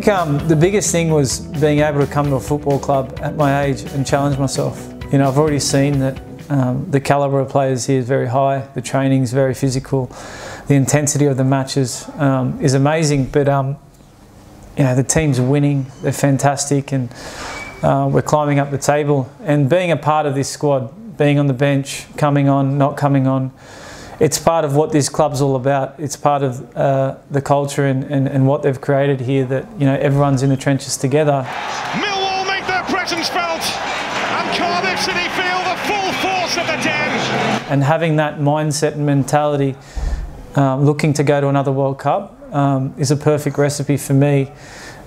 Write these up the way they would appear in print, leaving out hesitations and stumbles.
the biggest thing was being able to come to a football club at my age and challenge myself. You know, I've already seen that the calibre of players here is very high, the training is very physical, the intensity of the matches is amazing, but you know, the team's winning, they're fantastic, and we're climbing up the table. And being a part of this squad, being on the bench, coming on, not coming on, it's part of what this club's all about. It's part of the culture and what they've created here, that, you know, everyone's in the trenches together. Millwall make their presence felt, and Cardiff City feel the full force of the Den. And having that mindset and mentality, looking to go to another World Cup, is a perfect recipe for me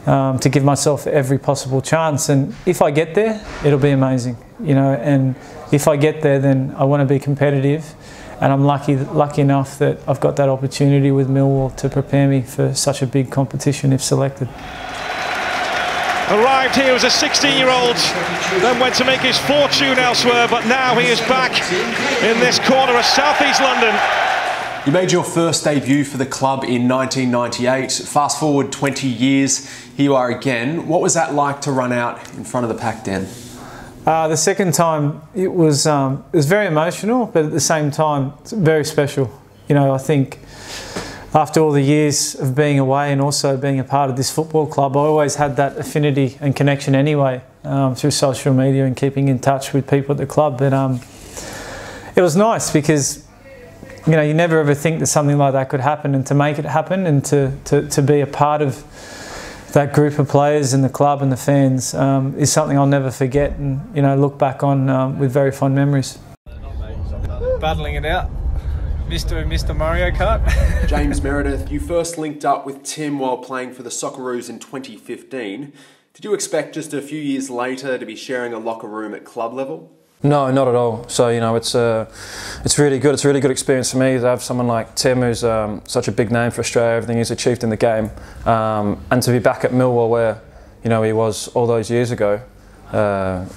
to give myself every possible chance. And if I get there, it'll be amazing, you know. And if I get there, then I want to be competitive. And I'm lucky enough that I've got that opportunity with Millwall to prepare me for such a big competition if selected. Arrived here as a 16-year-old, then went to make his fortune elsewhere, but now he is back in this corner of South East London. You made your first debut for the club in 1998. Fast forward 20 years, here you are again. What was that like to run out in front of the pack den? The second time, it was very emotional, but at the same time, it's very special. You know, I think after all the years of being away and also being a part of this football club, I always had that affinity and connection anyway, through social media and keeping in touch with people at the club. But it was nice because, you know, you never ever think that something like that could happen, and to make it happen and to be a part of that group of players and the club and the fans is something I'll never forget, and, you know, look back on with very fond memories. Battling it out, Mr. Mario Kart. James Meredith, you first linked up with Tim while playing for the Socceroos in 2015. Did you expect just a few years later to be sharing a locker room at club level? No, not at all. So, you know, it's really good. It's a really good experience for me to have someone like Tim, who's such a big name for Australia, everything he's achieved in the game, and to be back at Millwall, where, you know, he was all those years ago.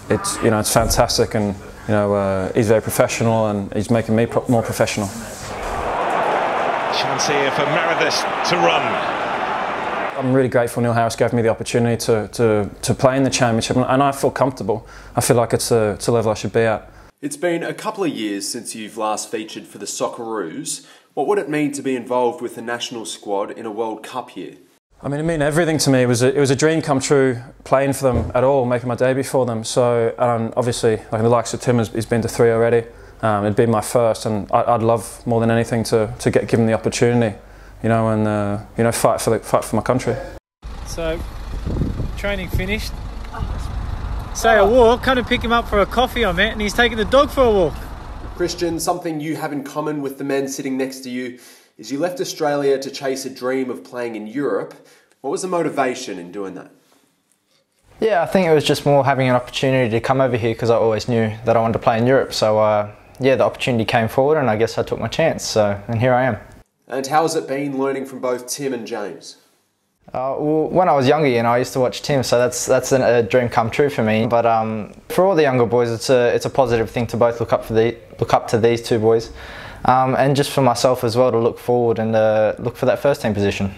It's fantastic, and, you know, he's very professional, and he's making me more professional. Chance here for Meredith to run. I'm really grateful Neil Harris gave me the opportunity to play in the Championship, and I feel comfortable. I feel like it's a level I should be at. It's been a couple of years since you've last featured for the Socceroos. What would it mean to be involved with the national squad in a World Cup year? I mean, it meant everything to me. It was a dream come true playing for them at all, making my debut for them. So obviously, like the likes of Tim he's been to 3 already. It'd be my first, and I'd love more than anything to get given the opportunity. You know, and you know, fight for my country. So, training finished. Say a walk, come to pick him up for a coffee, I met, and he's taking the dog for a walk. Kristian, something you have in common with the men sitting next to you is you left Australia to chase a dream of playing in Europe. What was the motivation in doing that? Yeah, I think it was just more having an opportunity to come over here, because I always knew that I wanted to play in Europe. So yeah, the opportunity came forward, and I guess I took my chance. And here I am. And how has it been learning from both Tim and James? Well, when I was younger, you know, I used to watch Tim, so that's a dream come true for me. But for all the younger boys, it's a positive thing to both look up to these two boys, and just for myself as well, to look forward and look for that first team position.